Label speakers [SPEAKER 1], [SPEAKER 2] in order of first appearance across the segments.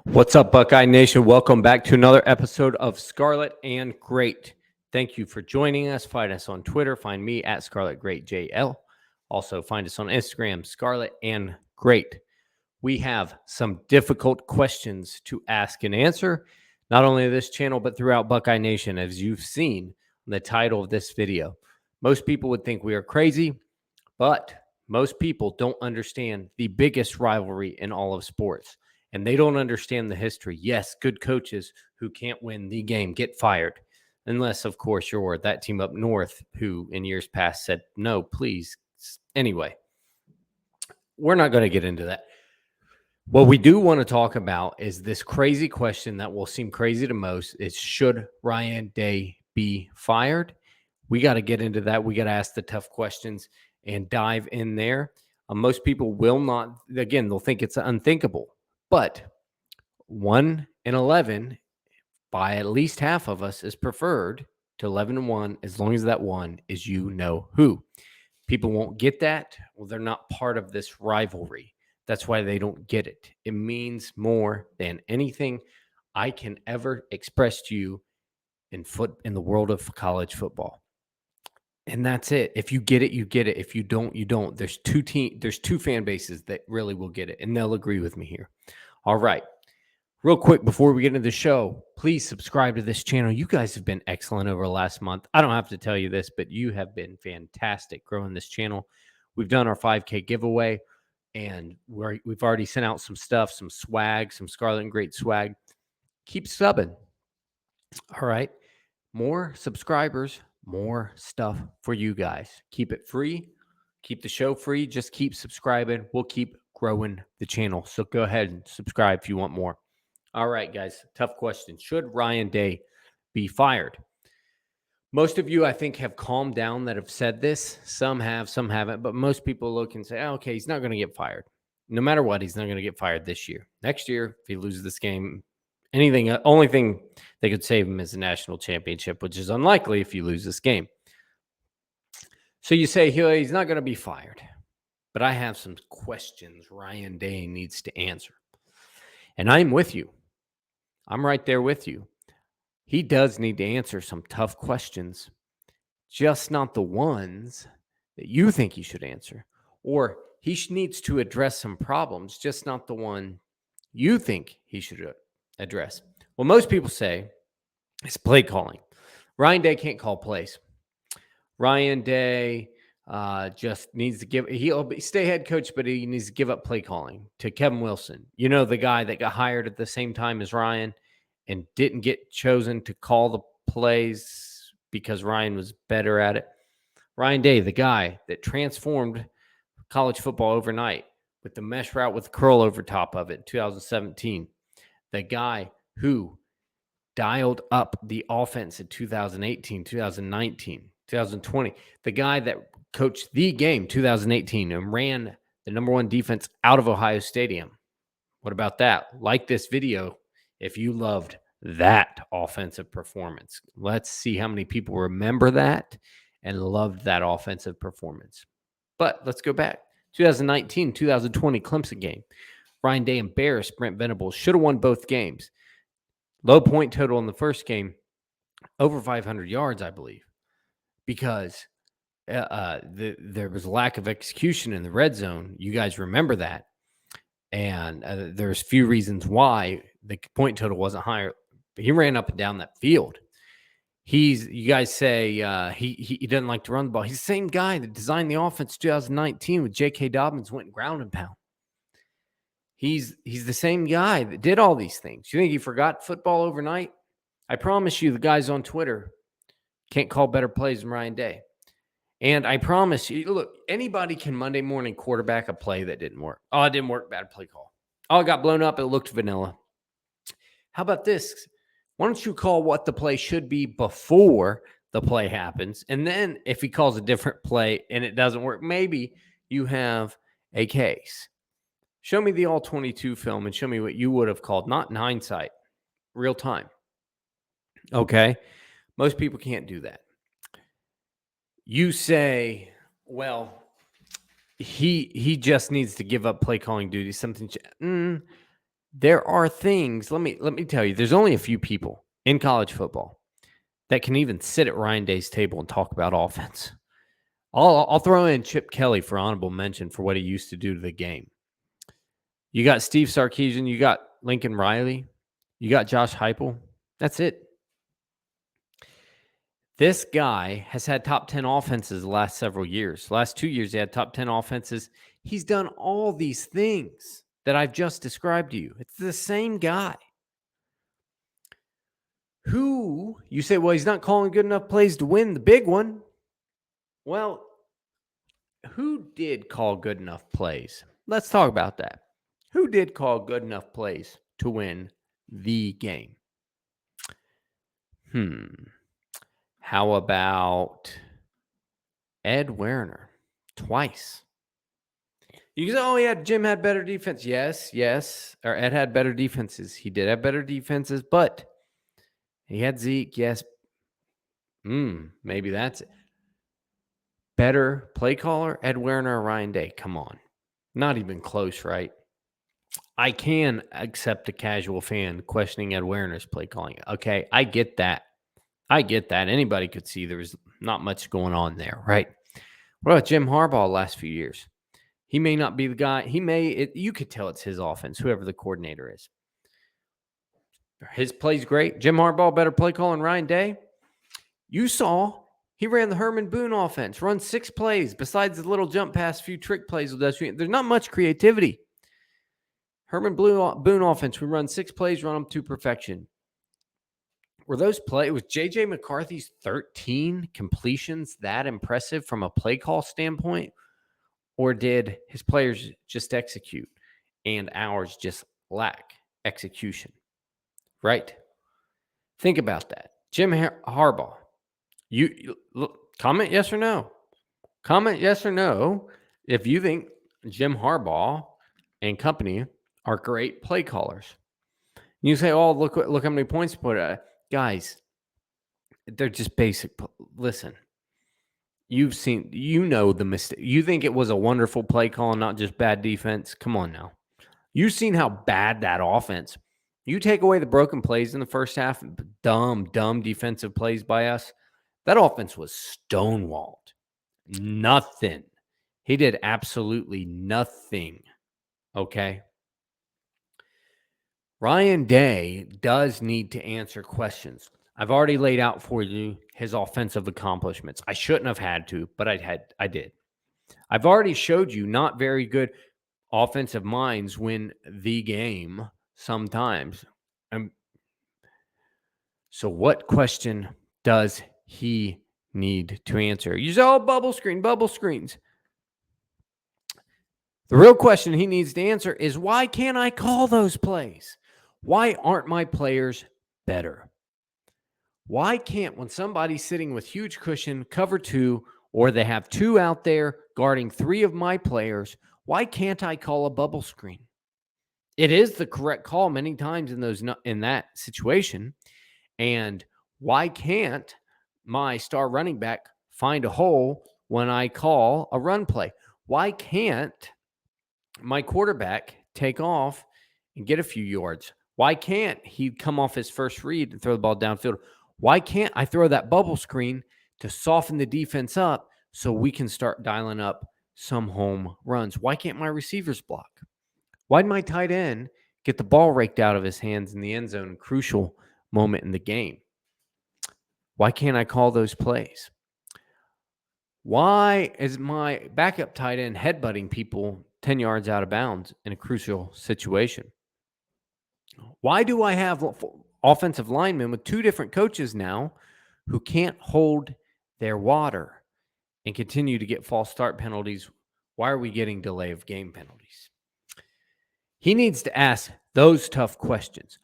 [SPEAKER 1] What's up, Buckeye Nation? Welcome back to another episode of Scarlet and Great. Thank you for joining us. Find us on Twitter. Find me at Scarlet Great JL. Also, find us on Instagram, Scarlet and Great. We have some difficult questions to ask and answer, not only this channel, but throughout Buckeye Nation, as you've seen in the title of this video. Most people would think we are crazy, but most people don't understand the biggest rivalry in all of sports. And they don't understand the history. Yes, good coaches who can't win the game get fired. Unless, of course, you're that team up north who in years past said, no, please. Anyway, we're not going to get into that. What we do want to talk about is this crazy question that will seem crazy to most is, should Ryan Day be fired? We got to get into that. We got to ask the tough questions and dive in there. Most people will not, again, they'll think it's unthinkable. But 1 and 11 by at least half of us is preferred to 11 and 1, as long as that one is you know who. People won't get that. Well, they're not part of this rivalry. That's why they don't get it. It means more than anything I can ever express to you in the world of college football. And that's it. If you get it, you get it. If you don't, you don't. There's two fan bases that really will get it, and they'll agree with me here. All right. Real quick, before we get into the show, please subscribe to this channel. You guys have been excellent over the last month. I don't have to tell you this, but you have been fantastic growing this channel. We've done our 5K giveaway, and we've already sent out some stuff, some swag, some Scarlet and Great swag. Keep subbing. All right. More subscribers, more stuff for you guys. Keep it free. Keep the show free. Just keep subscribing. We'll keep growing the channel. So go ahead and subscribe if you want more. All right, guys. Tough question. Should Ryan Day be fired? Most of you, I think, have calmed down that have said this. Some have, some haven't. But most people look and say, oh, okay, he's not going to get fired. No matter what, he's not going to get fired this year. Next year, if he loses this game, only thing they could save him is a national championship, which is unlikely if you lose this game. So you say he's not going to be fired. But I have some questions Ryan Day needs to answer. And I'm with you. I'm right there with you. He does need to answer some tough questions, just not the ones that you think he should answer. Or he needs to address some problems, just not the one you think he should address. Well, most people say it's play calling. Ryan Day can't call plays. Ryan Day just needs to he'll stay head coach, but he needs to give up play calling to Kevin Wilson. You know, the guy that got hired at the same time as Ryan and didn't get chosen to call the plays because Ryan was better at it. Ryan Day, the guy that transformed college football overnight with the mesh route with the curl over top of it in 2017. The guy who dialed up the offense in 2018, 2019, 2020. The guy that coached the game 2018 and ran the number one defense out of Ohio Stadium. What about that? Like this video if you loved that offensive performance. Let's see how many people remember that and loved that offensive performance. But let's go back. 2019, 2020 Clemson game. Ryan Day embarrassed Brent Venables. Should have won both games. Low point total in the first game, over 500 yards, I believe, because there was a lack of execution in the red zone. You guys remember that. And there's few reasons why the point total wasn't higher. But he ran up and down that field. You guys say he doesn't like to run the ball. He's the same guy that designed the offense 2019 with J.K. Dobbins, went ground and pound. He's the same guy that did all these things. You think he forgot football overnight? I promise you the guys on Twitter can't call better plays than Ryan Day. And I promise you, look, anybody can Monday morning quarterback a play that didn't work. Oh, it didn't work. Bad play call. Oh, it got blown up. It looked vanilla. How about this? Why don't you call what the play should be before the play happens? And then if he calls a different play and it doesn't work, maybe you have a case. Show me the all-22 film and show me what you would have called, not in hindsight, real time. Okay? Most people can't do that. You say, well, he just needs to give up play calling duty. There are things, let me tell you, there's only a few people in college football that can even sit at Ryan Day's table and talk about offense. I'll throw in Chip Kelly for honorable mention for what he used to do to the game. You got Steve Sarkisian, you got Lincoln Riley, you got Josh Heupel. That's it. This guy has had top 10 offenses the last several years. The last 2 years, he had top 10 offenses. He's done all these things that I've just described to you. It's the same guy. Who, you say, well, he's not calling good enough plays to win the big one. Well, who did call good enough plays? Let's talk about that. Who did call good enough plays to win the game? How about Ed Werner? Twice. You can say, oh, Jim had better defense. Yes. Or Ed had better defenses. He did have better defenses, but he had Zeke. Yes. Maybe that's it. Better play caller, Ed Werner or Ryan Day? Come on. Not even close, right? I can accept a casual fan questioning Ed Werner's play calling. Okay, I get that. Anybody could see there was not much going on there, right? What about Jim Harbaugh the last few years? He may not be the guy. You could tell it's his offense, whoever the coordinator is. His play's great. Jim Harbaugh, better play call than Ryan Day. You saw he ran the Herman Boone offense, run 6 plays. Besides the little jump pass, few trick plays with us, there's not much creativity. Herman Boone offense, we run 6 plays, run them to perfection. Were those plays, was J.J. McCarthy's 13 completions that impressive from a play call standpoint? Or did his players just execute and ours just lack execution? Right? Think about that. Jim Harbaugh. You comment yes or no. Comment yes or no if you think Jim Harbaugh and company are great play callers. You say, oh, look how many points put at. Guys, they're just basic. Listen, you know the mistake. You think it was a wonderful play call and not just bad defense? Come on now. You've seen how bad that offense. You take away the broken plays in the first half, dumb defensive plays by us. That offense was stonewalled. Nothing. He did absolutely nothing. Okay. Ryan Day does need to answer questions. I've already laid out for you his offensive accomplishments. I shouldn't have had to, but I did. I've already showed you not very good offensive minds win the game sometimes. So what question does he need to answer? You say, oh, bubble screens. The real question he needs to answer is, why can't I call those plays? Why aren't my players better? Why can't, when somebody's sitting with huge cushion, cover 2, or they have 2 out there guarding 3 of my players, why can't I call a bubble screen? It is the correct call many times in that situation. And why can't my star running back find a hole when I call a run play? Why can't my quarterback take off and get a few yards? Why can't he come off his first read and throw the ball downfield? Why can't I throw that bubble screen to soften the defense up so we can start dialing up some home runs? Why can't my receivers block? Why did my tight end get the ball raked out of his hands in the end zone, crucial moment in the game? Why can't I call those plays? Why is my backup tight end headbutting people 10 yards out of bounds in a crucial situation? Why do I have offensive linemen with 2 different coaches now who can't hold their water and continue to get false start penalties? Why are we getting delay of game penalties? He needs to ask those tough questions.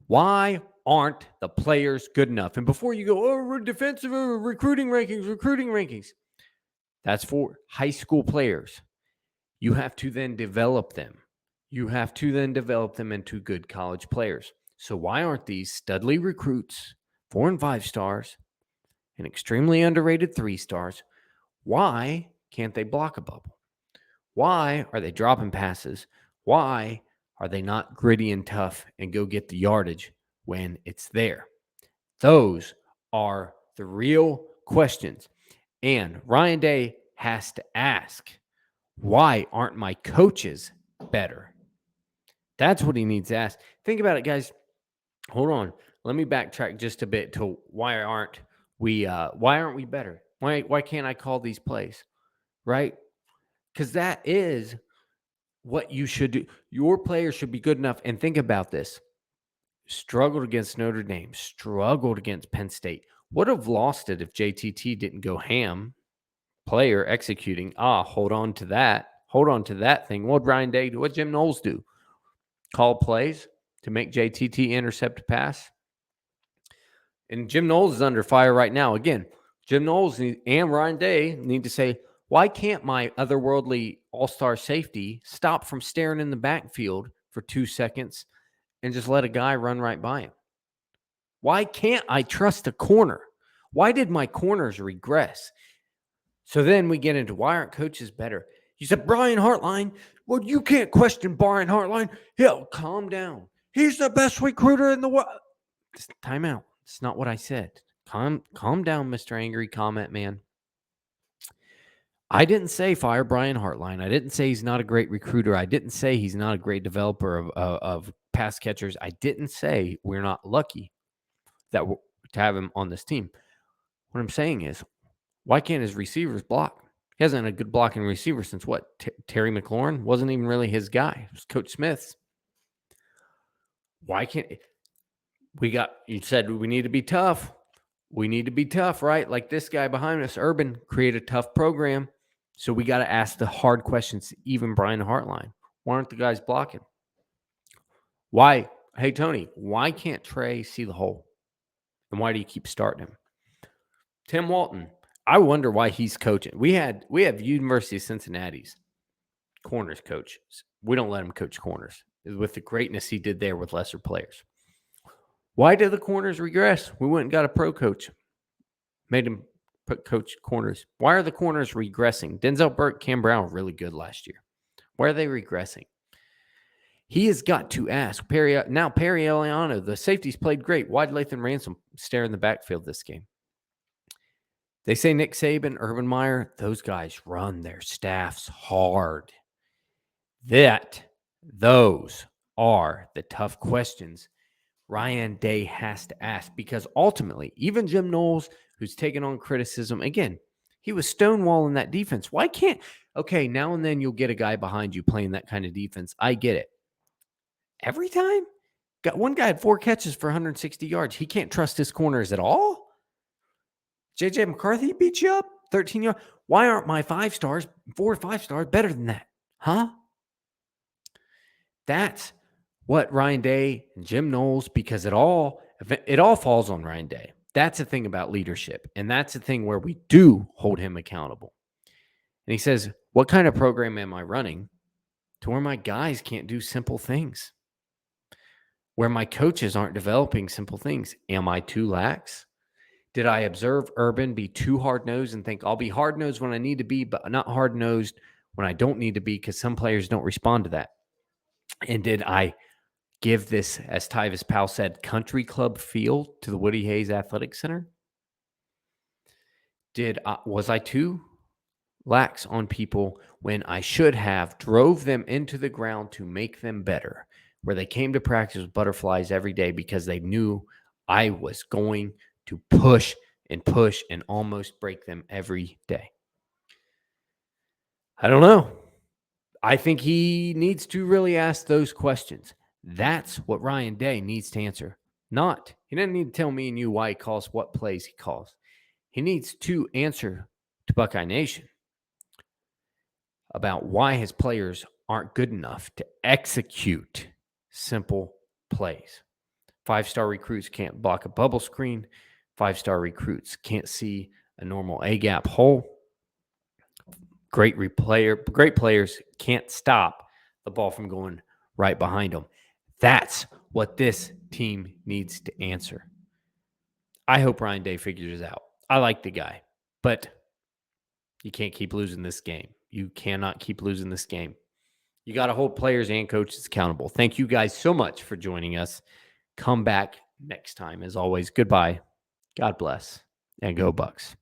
[SPEAKER 1] Why aren't the players good enough? And before you go, oh, we're defensive recruiting rankings. That's for high school players. You have to then develop them. Into good college players. So why aren't these studly recruits, 4 and 5 stars, and extremely underrated 3 stars, why can't they block a bubble? Why are they dropping passes? Why Are they not gritty and tough and go get the yardage when it's there? Those are the real questions. And Ryan Day has to ask, why aren't my coaches better? That's what he needs to ask. Think about it, guys. Hold on. Let me backtrack just a bit to why aren't we better? Why can't I call these plays? Right? Because that is what you should do. Your players should be good enough. And think about this. Struggled against Notre Dame, struggled against Penn State. Would have lost it if JTT didn't go ham. Player executing. Hold on to that. Hold on to that thing. What Ryan Day do? What Jim Knowles do? Call plays to make JTT intercept a pass. And Jim Knowles is under fire right now. Again, Jim Knowles and Ryan Day need to say, why can't my otherworldly all-star safety stop from staring in the backfield for 2 seconds and just let a guy run right by him? Why can't I trust a corner? Why did my corners regress? So then we get into, why aren't coaches better? You said Brian Hartline. Well, you can't question Brian Hartline. Hell, calm down. He's the best recruiter in the world. Time out. It's not what I said. Calm down, Mr. Angry Comment Man. I didn't say fire Brian Hartline. I didn't say he's not a great recruiter. I didn't say he's not a great developer of pass catchers. I didn't say we're not lucky to have him on this team. What I'm saying is, why can't his receivers block? He hasn't had a good blocking receiver since what? Terry McLaurin wasn't even really his guy. It was Coach Smith's. Why can't you said we need to be tough. We need to be tough, right? Like this guy behind us, Urban, create a tough program. So we got to ask the hard questions, even Brian Hartline. Why aren't the guys blocking? Why? Hey, Tony, why can't Trey see the hole? And why do you keep starting him? Tim Walton, I wonder why he's coaching. We have University of Cincinnati's corners coach. We don't let him coach corners with the greatness he did there with lesser players. Why did the corners regress? We went and got a pro coach, made him coach corners. Why are the corners regressing? Denzel Burke, Cam Brown were really good last year. Why are they regressing? He has got to ask. Perry Eliano, the safeties played great. Why did Lathan Ransom stare in the backfield this game? They say Nick Saban, Urban Meyer, those guys run their staffs hard. Those are the tough questions Ryan Day has to ask, because ultimately, even Jim Knowles, who's taken on criticism, again, he was stonewalling that defense. Why can't, okay, now and then you'll get a guy behind you playing that kind of defense. I get it. Every time? Got one guy had 4 catches for 160 yards. He can't trust his corners at all? JJ McCarthy beat you up 13 yards. Why aren't my 4 or 5 stars better than that? Huh? That's what Ryan Day and Jim Knowles, because it all falls on Ryan Day. That's the thing about leadership. And that's the thing where we do hold him accountable. And he says, what kind of program am I running to where my guys can't do simple things? Where my coaches aren't developing simple things? Am I too lax? Did I observe Urban be too hard-nosed and think I'll be hard-nosed when I need to be, but not hard-nosed when I don't need to be, because some players don't respond to that? And did I give this, as Tyvis Powell said, country club feel to the Woody Hayes Athletic Center? Was I too lax on people when I should have drove them into the ground to make them better, where they came to practice with butterflies every day because they knew I was going to push and almost break them every day? I don't know. I think he needs to really ask those questions. That's what Ryan Day needs to answer. He doesn't need to tell me and you why he calls what plays he calls. He needs to answer to Buckeye Nation about why his players aren't good enough to execute simple plays. 5-star recruits can't block a bubble screen. 5-star recruits can't see a normal A-gap hole. Great players can't stop the ball from going right behind them. That's what this team needs to answer. I hope Ryan Day figures it out. I like the guy, but you can't keep losing this game. You cannot keep losing this game. You got to hold players and coaches accountable. Thank you guys so much for joining us. Come back next time. As always, goodbye. God bless, and go Bucks.